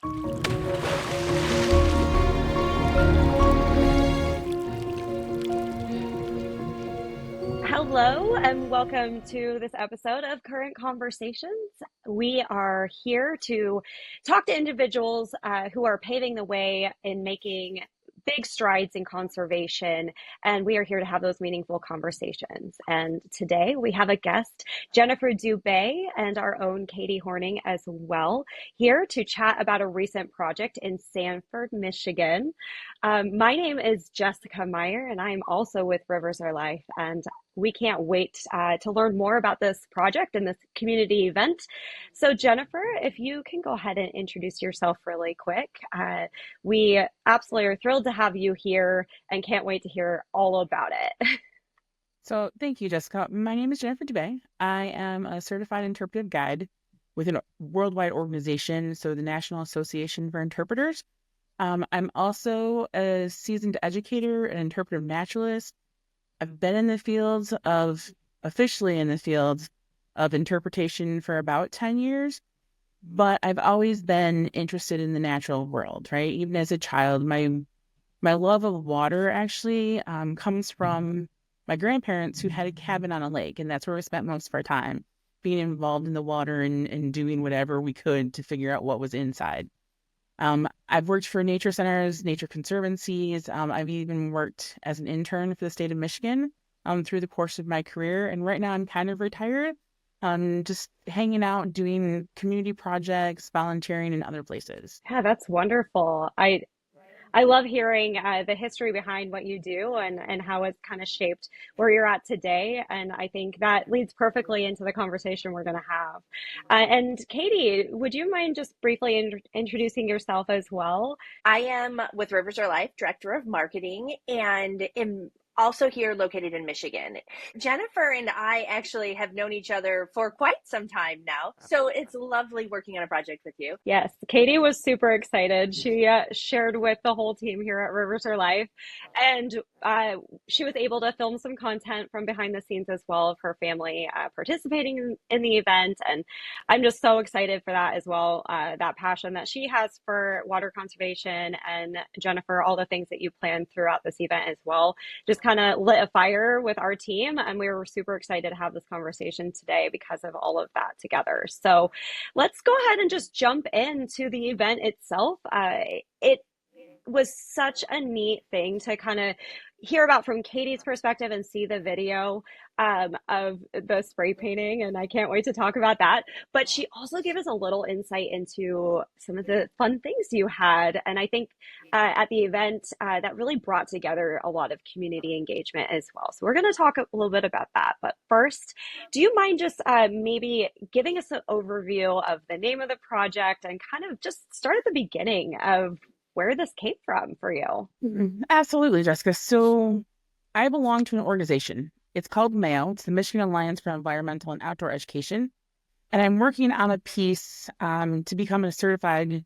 Hello, and welcome to this episode of Current Conversations. We are here to talk to individuals who are paving the way in making big strides in conservation, and we are here to have those meaningful conversations. And today we have a guest, Jennifer DuBey, and our own Katie Horning as well, here to chat about a recent project in Sanford, Michigan. My name is Jessica Meyer, and I'm also with Rivers Are Life, and we can't wait to learn more about this project and this community event. So, Jennifer, if you can go ahead and introduce yourself really quick. We absolutely are thrilled to have you here and can't wait to hear all about it. So thank you, Jessica. My name is Jennifer DuBey. I am a certified interpretive guide with a worldwide organization, so the National Association for Interpreters. I'm also a seasoned educator, an interpretive naturalist. I've been officially in the fields of interpretation for about 10 years, but I've always been interested in the natural world, right? Even as a child, my love of water actually comes from my grandparents who had a cabin on a lake, and that's where we spent most of our time, being involved in the water and doing whatever we could to figure out what was inside. I've worked for nature centers, nature conservancies. I've even worked as an intern for the state of Michigan through the course of my career. And right now I'm kind of retired, just hanging out, doing community projects, volunteering in other places. Yeah, that's wonderful. I love hearing the history behind what you do and how it's kind of shaped where you're at today. And I think that leads perfectly into the conversation we're going to have. And Katie, would you mind just briefly introducing yourself as well? I am with Rivers Are Life, Director of Marketing, and am also here located in Michigan. Jennifer and I actually have known each other for quite some time now, so it's lovely working on a project with you. Yes, Katie was super excited. She shared with the whole team here at Rivers Are Life, and she was able to film some content from behind the scenes as well of her family participating in the event. And I'm just so excited for that as well. That passion that she has for water conservation, and Jennifer, all the things that you planned throughout this event as well, just kind of lit a fire with our team. And we were super excited to have this conversation today because of all of that together. So, let's go ahead and just jump into the event itself. It was such a neat thing to kind of hear about from Katie's perspective and see the video of the spray painting, and I can't wait to talk about that. But she also gave us a little insight into some of the fun things you had, and I think at the event that really brought together a lot of community engagement as well. So we're going to talk a little bit about that. But first, do you mind just maybe giving us an overview of the name of the project and kind of just start at the beginning of where this came from for you? Absolutely, Jessica. So I belong to an organization. It's called MAO. It's the Michigan Alliance for Environmental and Outdoor Education. And I'm working on a piece to become a certified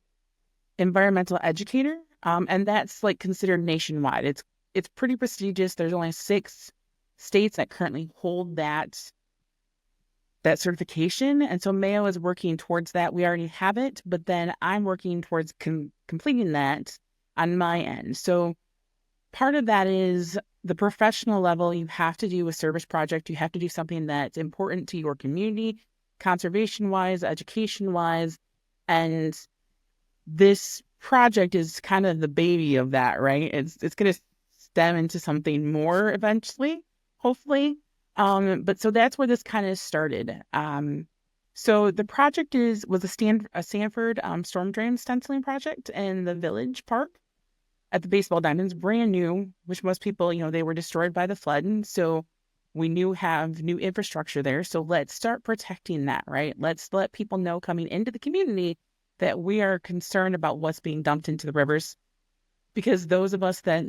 environmental educator. And that's like considered nationwide. It's pretty prestigious. There's only 6 states that currently hold that certification. And so Mayo is working towards that. We already have it, but then I'm working towards completing that on my end. So part of that is the professional level. You have to do a service project. You have to do something that's important to your community, conservation-wise, education-wise. And this project is kind of the baby of that, right? It's going to stem into something more eventually, hopefully. But so that's where this kind of started. So the project was a Sanford storm drain stenciling project in the Village Park at the baseball diamonds, brand new, which most people, they were destroyed by the flood. And so we have new infrastructure there. So let's start protecting that, right? Let's let people know coming into the community that we are concerned about what's being dumped into the rivers, because those of us that,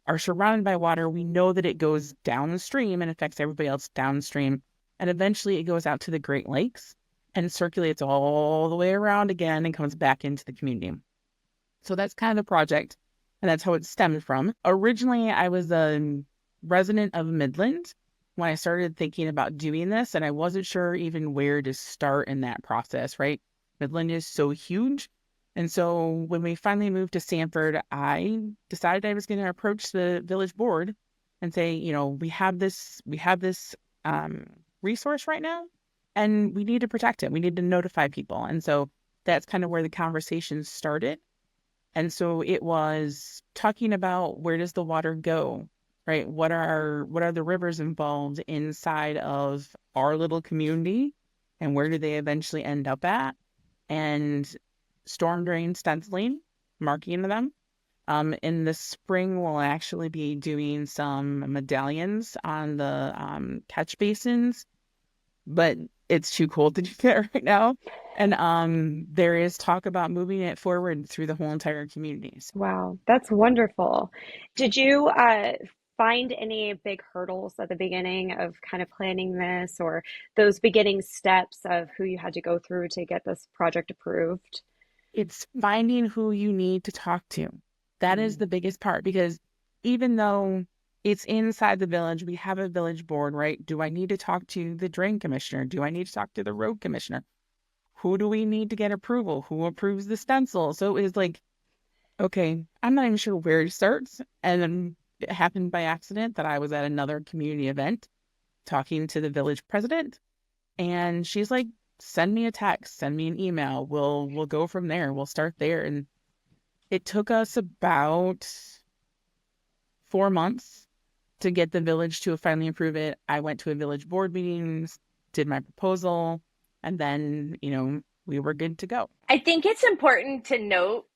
are surrounded by water, we know that it goes downstream and affects everybody else downstream. And eventually it goes out to the Great Lakes and circulates all the way around again and comes back into the community. So that's kind of the project, and that's how it stemmed from. Originally, I was a resident of Midland when I started thinking about doing this, and I wasn't sure even where to start in that process, right? Midland is so huge. And so when we finally moved to Sanford, I decided I was going to approach the village board and say, we have this um, resource right now, and we need to protect it. We need to notify people. And so that's kind of where the conversation started. And so it was talking about, where does the water go, right? What are the rivers involved inside of our little community, and where do they eventually end up at? And storm drain stenciling, marking them. In the spring, we'll actually be doing some medallions on the catch basins, but it's too cold to do that right now. And there is talk about moving it forward through the whole entire communities. Wow, that's wonderful. Did you find any big hurdles at the beginning of kind of planning this, or those beginning steps of who you had to go through to get this project approved? It's finding who you need to talk to. That is Mm. the biggest part, because even though it's inside the village, we have a village board, right? Do I need to talk to the drain commissioner? Do I need to talk to the road commissioner? Who do we need to get approval? Who approves the stencil? So it's like, okay, I'm not even sure where to start. And then it happened by accident that I was at another community event talking to the village president, and she's like, send me a text, send me an email. We'll go from there. We'll start there. And it took us about 4 months to get the village to finally approve it. I went to a village board meeting, did my proposal, and then, we were good to go. I think it's important to note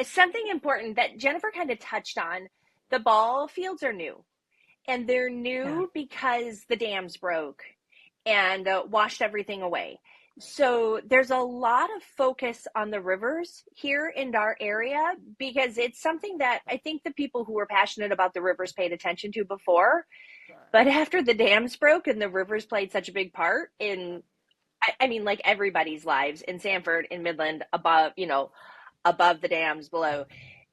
something important that Jennifer kind of touched on. The ball fields are new, and they're Yeah. new because the dams broke and washed everything away. So there's a lot of focus on the rivers here in our area because it's something that I think the people who were passionate about the rivers paid attention to before. But after the dams broke and the rivers played such a big part in, I mean, like everybody's lives in Sanford, in Midland, above the dams, below,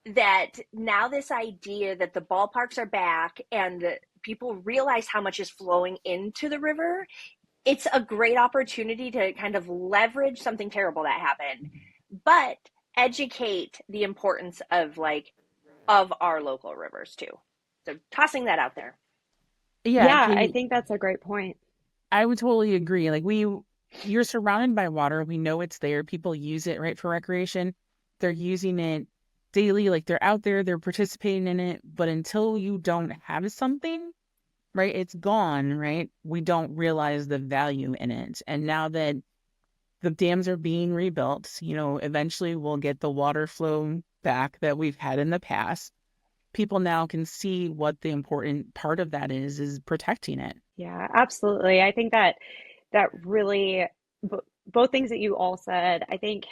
that now this idea that the ballparks are back and people realize how much is flowing into the river, it's a great opportunity to kind of leverage something terrible that happened, but educate the importance of our local rivers too. So tossing that out there. Yeah, Yeah, I Katie, think that's a great point. I would totally agree. Like, you're surrounded by water. We know it's there. People use it, right, for recreation. They're using it daily. Like, they're out there, they're participating in it. But until you don't have something, right, it's gone, right? We don't realize the value in it. And now that the dams are being rebuilt, eventually we'll get the water flow back that we've had in the past. People now can see what the important part of that is protecting it. Yeah, absolutely. I think that really both things that you all said, I think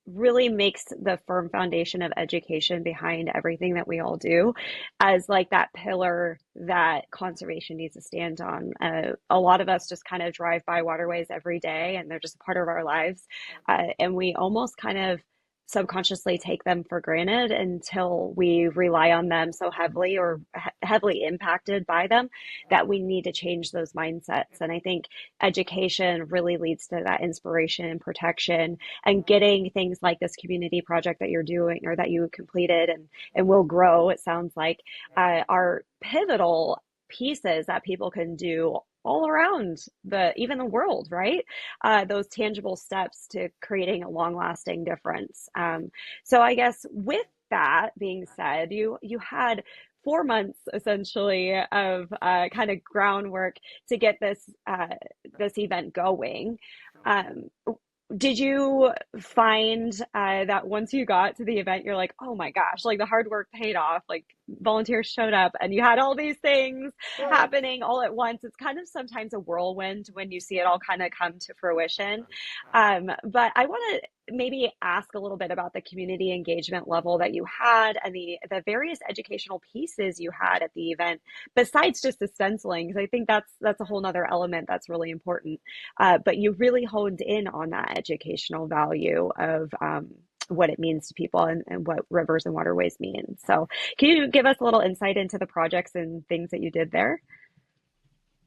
really makes the firm foundation of education behind everything that we all do as like that pillar that conservation needs to stand on. A lot of us just kind of drive by waterways every day and they're just a part of our lives. And we almost kind of subconsciously take them for granted until we rely on them so heavily or heavily impacted by them that we need to change those mindsets. And I think education really leads to that inspiration and protection, and getting things like this community project that you're doing or that you completed and will grow, it sounds like, are pivotal pieces that people can do all around even the world, right? Those tangible steps to creating a long lasting difference. So I guess with that being said, you had 4 months essentially of kind of groundwork to get this event going. Um, did you find that once you got to the event, you're like, oh my gosh, like the hard work paid off, like volunteers showed up and you had all these things happening all at once? It's kind of sometimes a whirlwind when you see it all kind of come to fruition. But I want to maybe ask a little bit about the community engagement level that you had and the various educational pieces you had at the event, besides just the stenciling, because I think that's a whole nother element that's really important. But you really honed in on that educational value of what it means to people and what rivers and waterways mean. So, can you give us a little insight into the projects and things that you did there?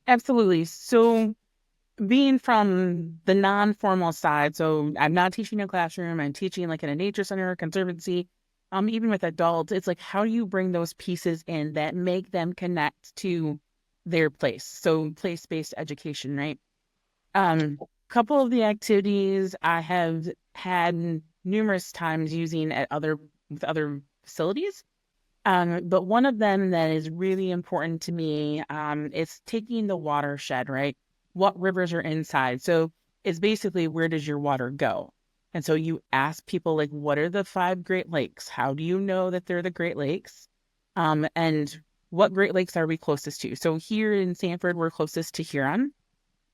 Absolutely. So being from the non-formal side, so I'm not teaching in a classroom, I'm teaching like in a nature center, conservancy, even with adults, it's like, how do you bring those pieces in that make them connect to their place? So place-based education, right? Couple of the activities I have had numerous times using at with other facilities. But one of them that is really important to me, is taking the watershed, right? What rivers are inside. So it's basically, where does your water go? And so you ask people, like, what are the 5 Great Lakes? How do you know that they're the Great Lakes? And what Great Lakes are we closest to? So here in Sanford, we're closest to Huron.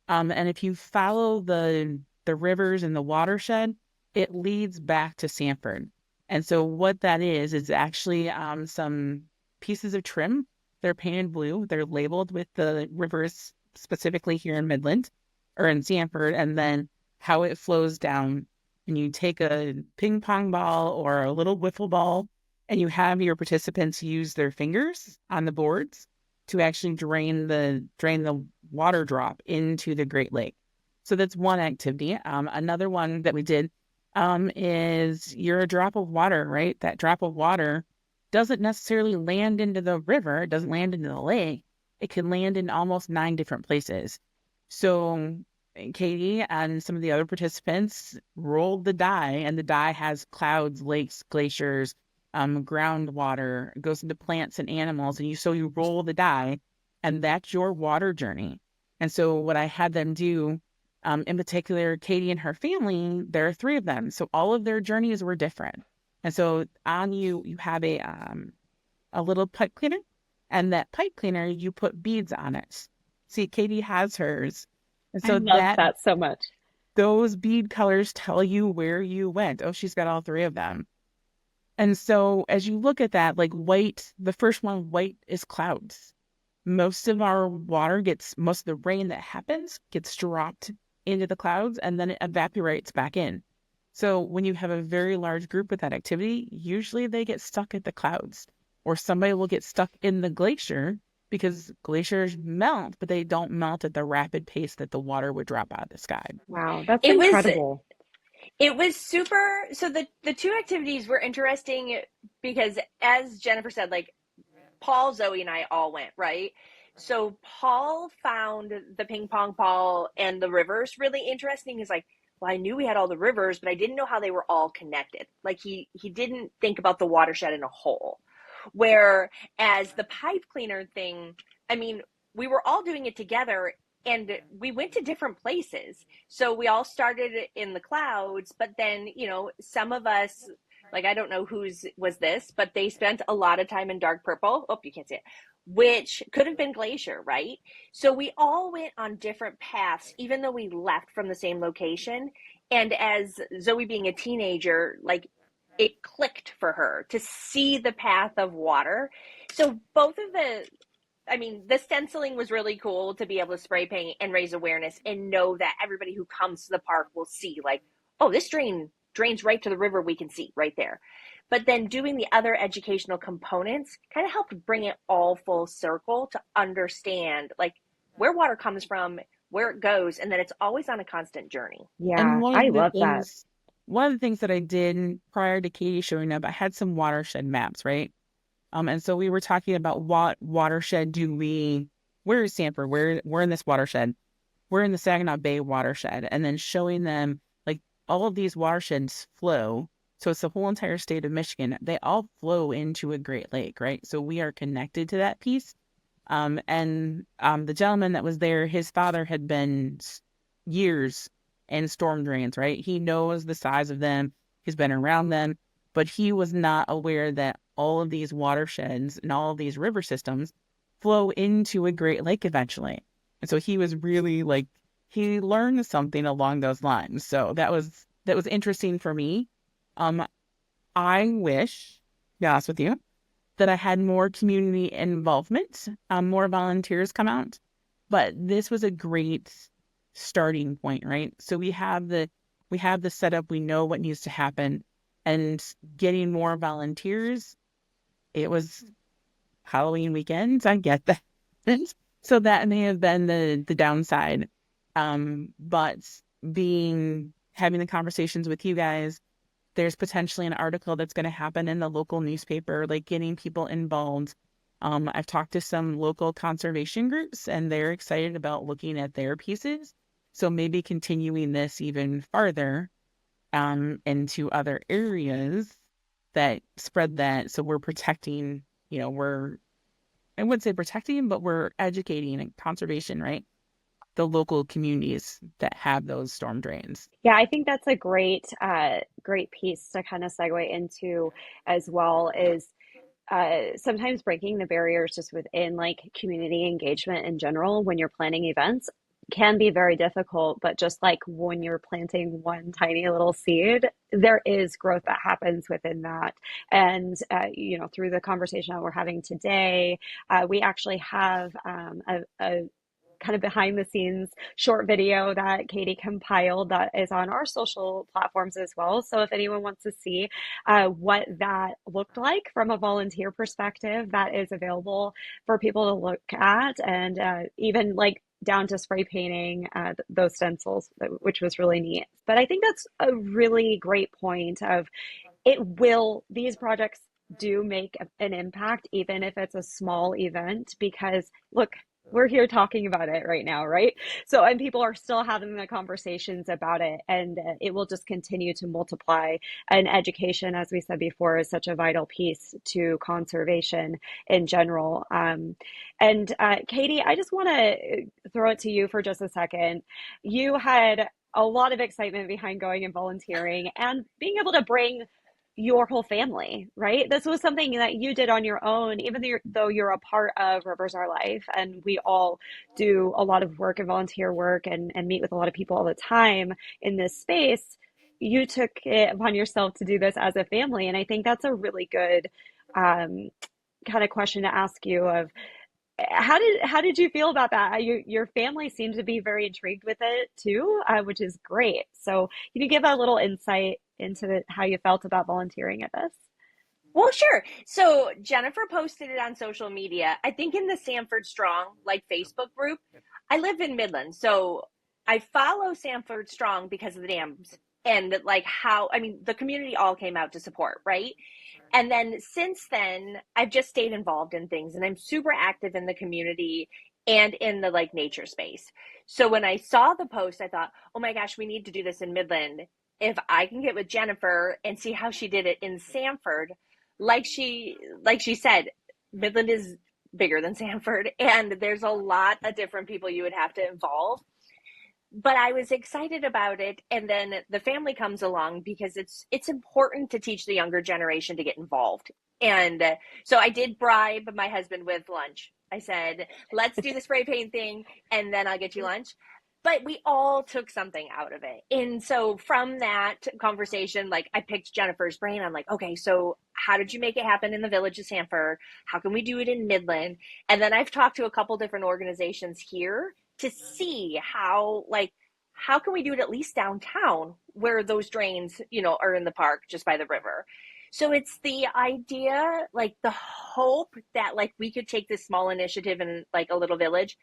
And if you follow the rivers and the watershed, it leads back to Sanford. And so what that is actually some pieces of trim. They're painted blue. They're labeled with the rivers specifically here in Midland or in Sanford, and then how it flows down. And you take a ping pong ball or a little wiffle ball, and you have your participants use their fingers on the boards to actually drain the water drop into the Great Lake. So that's one activity. Another one that we did is, you're a drop of water, right? That drop of water doesn't necessarily land into the river. It doesn't land into the lake. It can land in almost 9 different places. So Katie and some of the other participants rolled the die, and the die has clouds, lakes, glaciers, groundwater, goes into plants and animals, and you roll the die, and that's your water journey. And so what I had them do, in particular, Katie and her family, there are 3 of them, so all of their journeys were different. And so on you have a little pipe cleaner, and that pipe cleaner, you put beads on it. See, Katie has hers, and I so love that so much. those bead colors tell you where you went. Oh, she's got all 3 of them. And so as you look at that, like white, the first one, white, is clouds. Most of the rain that happens gets dropped into the clouds, and then it evaporates back in. So when you have a very large group with that activity, usually they get stuck at the clouds, or somebody will get stuck in the glacier, because glaciers melt, but they don't melt at the rapid pace that the water would drop out of the sky. Wow, that's It was incredible. it was super. So the 2 activities were interesting because, as Jennifer said, like Paul, Zoe, and I all went, right? So Paul found the ping pong ball and the rivers really interesting. He's like, well, I knew we had all the rivers, but I didn't know how they were all connected. Like he didn't think about the watershed in a whole. Whereas the pipe cleaner thing, I mean, we were all doing it together, and we went to different places. So we all started in the clouds, but then, some of us, like, I don't know whose was this, but they spent a lot of time in dark purple. Oh, you can't see it, which could have been glacier, right? So we all went on different paths, even though we left from the same location. And as Zoe being a teenager, like, it clicked for her to see the path of water. So both of the stenciling was really cool to be able to spray paint and raise awareness and know that everybody who comes to the park will see, like, oh, this drains right to the river, we can see right there. But then doing the other educational components kind of helped bring it all full circle to understand, like, where water comes from, where it goes, and that it's always on a constant journey. And Yeah, I love that. one of the things that I did prior to Katie showing up, I had some watershed maps, right? And so we were talking about, what watershed where is Sanford? We're in this watershed. We're in the Saginaw Bay watershed, and then showing them, like, all of these watersheds flow. So it's the whole entire state of Michigan. They all flow into a Great Lake, right? So we are connected to that piece. And the gentleman that was there, his father had been years in storm drains, right? He knows the size of them. He's been around them, but he was not aware that all of these watersheds and all of these river systems flow into a Great Lake eventually. And so he was really, like, he learned something along those lines. So that was interesting for me. I wish, to be honest with you, that I had more community involvement, more volunteers come out. But this was a great starting point, right? So we have the setup, we know what needs to happen, and getting more volunteers. It was Halloween weekend, I get that. So that may have been the downside. But having the conversations with you guys, there's potentially an article that's going to happen in the local newspaper, like getting people involved. I've talked to some local conservation groups and they're excited about looking at their pieces. So maybe continuing this even farther into other areas that spread that. So we're protecting, I wouldn't say protecting, but we're educating and conservation, right? The local communities that have those storm drains. Yeah, I think that's a great piece to kind of segue into as well is sometimes breaking the barriers just within like community engagement in general when you're planning events can be very difficult. But just like when you're planting one tiny little seed, there is growth that happens within that. And, through the conversation that we're having today, we actually have a kind of behind the scenes short video that Katie compiled that is on our social platforms as well. So if anyone wants to see what that looked like from a volunteer perspective, that is available for people to look at, and even like down to spray painting those stencils, which was really neat. But I think that's a really great point of these projects do make an impact, even if it's a small event, because look, we're here talking about it right now, right? So, and people are still having the conversations about it, and it will just continue to multiply. And education, as we said before, is such a vital piece to conservation in general. And Katie, I just want to throw it to you for just a second. You had a lot of excitement behind going and volunteering and being able to bring your whole family, right? This was something that you did on your own, even though you're a part of Rivers Our Life. And we all do a lot of work and volunteer work and meet with a lot of people all the time in this space. You took it upon yourself to do this as a family. And I think that's a really good kind of question to ask you of how did you feel about that? Your family seemed to be very intrigued with it too, which is great. So can you give a little insight into how you felt about volunteering at this? Well, sure. So Jennifer posted it on social media. I think in the Sanford Strong, like Facebook group. I live in Midland, so I follow Sanford Strong because of the dams and like how, I mean, the community all came out to support, right? And then since then, I've just stayed involved in things and I'm super active in the community and in the like nature space. So when I saw the post, I thought, oh my gosh, we need to do this in Midland. If I can get with Jennifer and see how she did it in Sanford, like she said, Midland is bigger than Sanford and there's a lot of different people you would have to involve. But I was excited about it, and then the family comes along because it's important to teach the younger generation to get involved. And so I did bribe my husband with lunch. I said, "Let's do the spray paint thing, and then I'll get you lunch." But we all took something out of it. And so from that conversation, like I picked Jennifer's brain. I'm like, okay, so how did you make it happen in the village of Sanford? How can we do it in Midland? And then I've talked to a couple different organizations here to see how can we do it at least downtown where those drains, are in the park just by the river. So it's the idea, like the hope that like we could take this small initiative in like a little village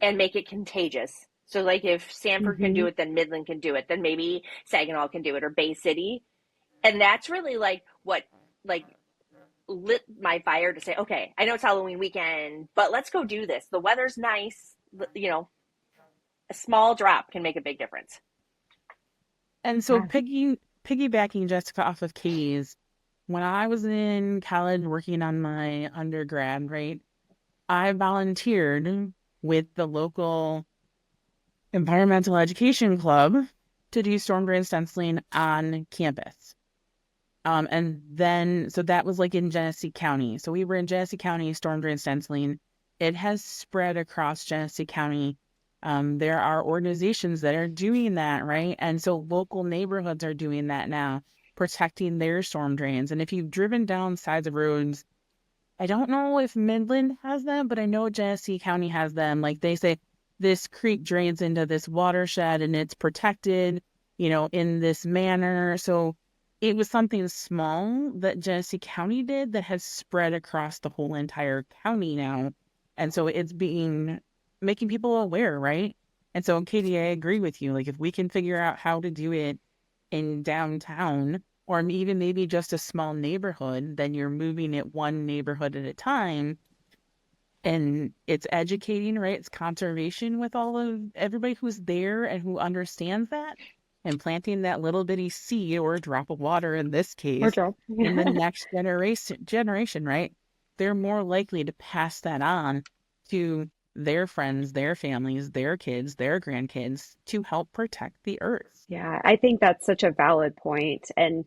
and make it contagious. So like if Sanford can do Mm-hmm. it, then Midland can do it, then maybe Saginaw can do it or Bay City. And that's really like what like lit my fire to say, okay, I know it's Halloween weekend, but let's go do this. The weather's nice, a small drop can make a big difference. And so Yeah. piggybacking Jessica off of Katie's, when I was in college working on my undergrad, right, I volunteered with the local environmental education club to do storm drain stenciling on campus. And then, so that was like in Genesee County. So we were in Genesee County storm drain stenciling. It has spread across Genesee County. There are organizations that are doing that, right? And so local neighborhoods are doing that now, protecting their storm drains. And if you've driven down sides of roads, I don't know if Midland has them, but I know Genesee County has them. Like they say, this creek drains into this watershed and it's protected, in this manner. So it was something small that Genesee County did that has spread across the whole entire county now. And so it's making people aware, right? And so, Katie, I agree with you. Like, if we can figure out how to do it in downtown or even maybe just a small neighborhood, then you're moving it one neighborhood at a time. And it's educating, right? It's conservation with all of everybody who's there and who understands that, and planting that little bitty seed or a drop of water in this Or case drop. in the next generation, right? They're more likely to pass that on to their friends, their families, their kids, their grandkids to help protect the earth. Yeah, I think that's such a valid point. And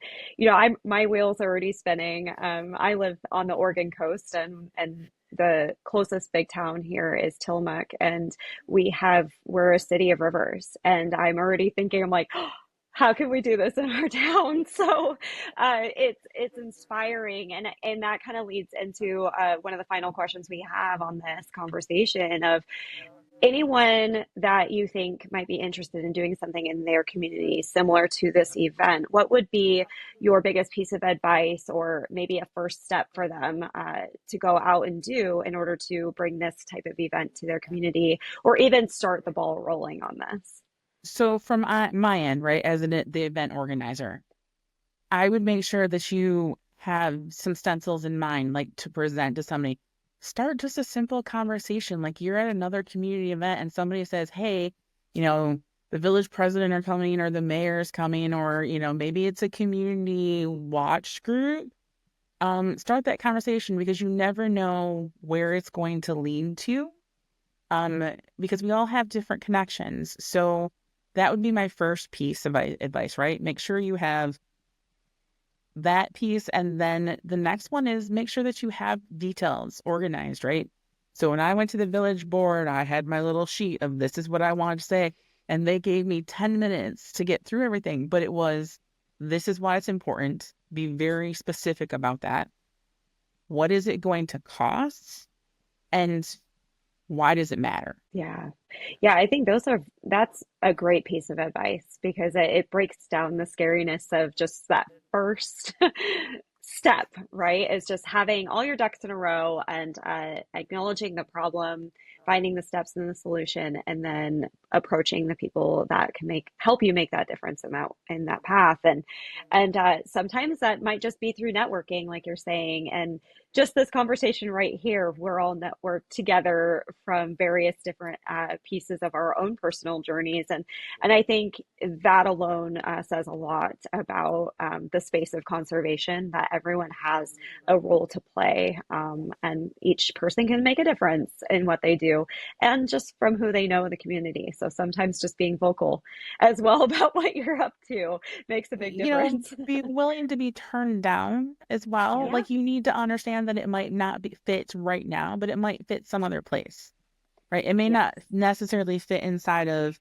I'm my wheels are already spinning. I live on the Oregon coast, and the closest big town here is Tillamook, and we're a city of rivers. And I'm already thinking, I'm like, how can we do this in our town? So it's inspiring, and that kind of leads into one of the final questions we have on this conversation of anyone that you think might be interested in doing something in their community similar to this event. What would be your biggest piece of advice, or maybe a first step for them to go out and do in order to bring this type of event to their community, or even start the ball rolling on this? So from my end, right, as the event organizer, I would make sure that you have some stencils in mind, like to present to somebody. Start just a simple conversation. Like you're at another community event and somebody says, hey, the village president are coming or the mayor's coming, or, maybe it's a community watch group. Start that conversation because you never know where it's going to lead to. Because we all have different connections. So that would be my first piece of advice, right? Make sure you have that piece. And then the next one is make sure that you have details organized, right? So when I went to the village board, I had my little sheet of this is what I wanted to say. And they gave me 10 minutes to get through everything. But it was, this is why it's important. Be very specific about that. What is it going to cost? And why does it matter? Yeah. Yeah, I think that's a great piece of advice because it breaks down the scariness of just that first step, right? Is just having all your ducks in a row and acknowledging the problem, finding the steps in the solution, and then approaching the people that can help you make that difference in that path. And sometimes that might just be through networking, like you're saying, and just this conversation right here, we're all networked together from various different pieces of our own personal journeys, and I think that alone says a lot about the space of conservation, that everyone has a role to play, and each person can make a difference in what they do, and just from who they know in the community. So sometimes just being vocal as well about what you're up to makes a big difference. Be willing to be turned down as well. Yeah. Like you need to understand that it might not fit right now, but it might fit some other place, right? It may Yes. not necessarily fit inside of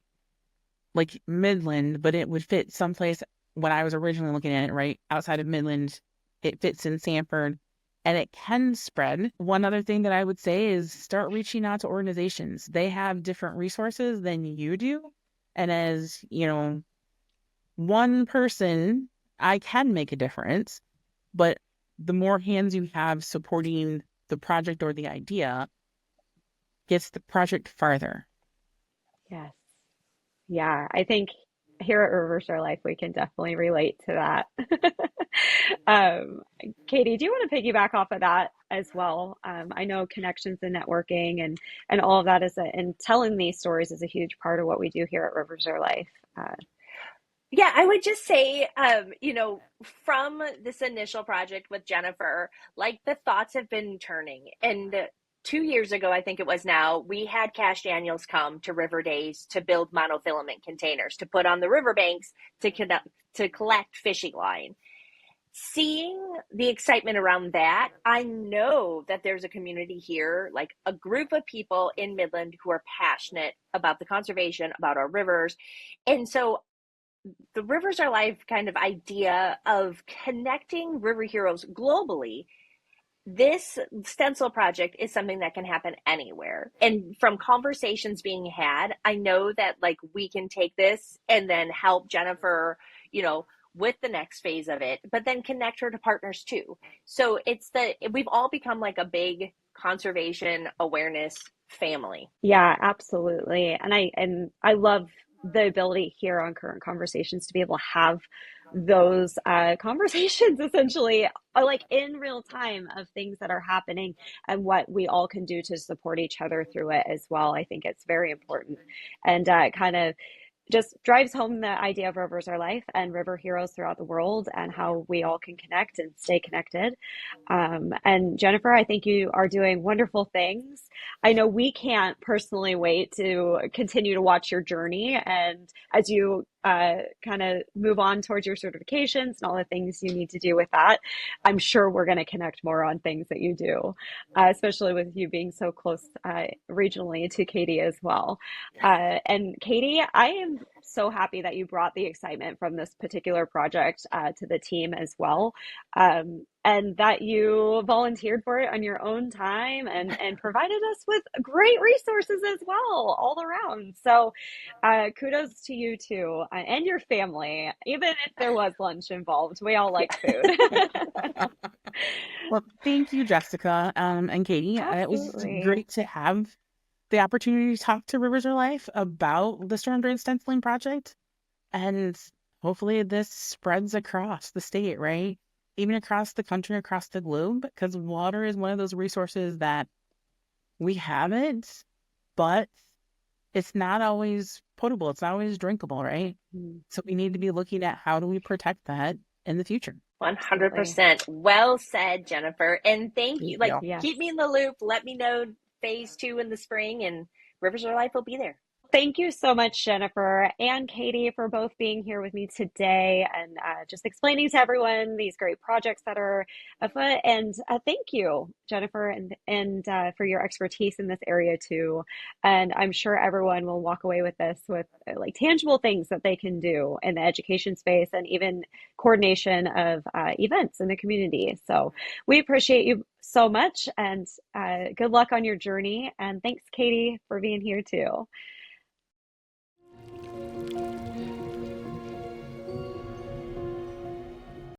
like Midland, but it would fit someplace when I was originally looking at it, right? Outside of Midland, it fits in Sanford and it can spread. One other thing that I would say is start reaching out to organizations. They have different resources than you do. And as, one person, I can make a difference, but the more hands you have supporting the project or the idea gets the project farther. Yes. Yeah, I think here at Reverse Our Life, we can definitely relate to that. Um, Katie, do you want to piggyback off of that as well? I know connections and networking and all of that and telling these stories is a huge part of what we do here at Rivers Our Life. Yeah, I would just say, from this initial project with Jennifer, like the thoughts have been turning. And 2 years ago, I think it was now, we had Cash Daniels come to River Days to build monofilament containers to put on the riverbanks to collect fishing line. Seeing the excitement around that, I know that there's a community here, like a group of people in Midland who are passionate about the conservation, about our rivers. And so the Rivers Are Life kind of idea of connecting river heroes globally, this stencil project is something that can happen anywhere. And from conversations being had, I know that like we can take this and then help Jennifer, with the next phase of it, but then connect her to partners too. So we've all become like a big conservation awareness family. Yeah, absolutely. And I love the ability here on Current Conversations to be able to have those conversations essentially like in real time of things that are happening and what we all can do to support each other through it as well. I think it's very important and kind of just drives home the idea of rivers are life and river heroes throughout the world and how we all can connect and stay connected. And Jennifer, I think you are doing wonderful things. I know we can't personally wait to continue to watch your journey and as you kind of move on towards your certifications and all the things you need to do with that, I'm sure we're going to connect more on things that you do, especially with you being so close regionally to Katie as well. And Katie, I am so happy that you brought the excitement from this particular project to the team as well. And that you volunteered for it on your own time and provided us with great resources as well, all around. So kudos to you too, and your family, even if there was lunch involved. We all like food. Well, thank you, Jessica, and Katie. It was Absolutely. great to have the opportunity to talk to Rivers of Life about the Storm Drain Stenciling project. And hopefully this spreads across the state, right? Even across the country, across the globe, because water is one of those resources that we have it, but it's not always potable. It's not always drinkable, right? Mm, So we need to be looking at how do we protect that in the future. 100%. Well said, Jennifer. And thank you. Thank Like, you. yes. keep me in the loop. Let me know phase 2 in the spring, and Rivers of Life will be there. Thank you so much, Jennifer and Katie, for both being here with me today and just explaining to everyone these great projects that are afoot. And thank you, Jennifer, and for your expertise in this area too. And I'm sure everyone will walk away with this with like tangible things that they can do in the education space and even coordination of events in the community. So we appreciate you so much and good luck on your journey. And thanks, Katie, for being here too.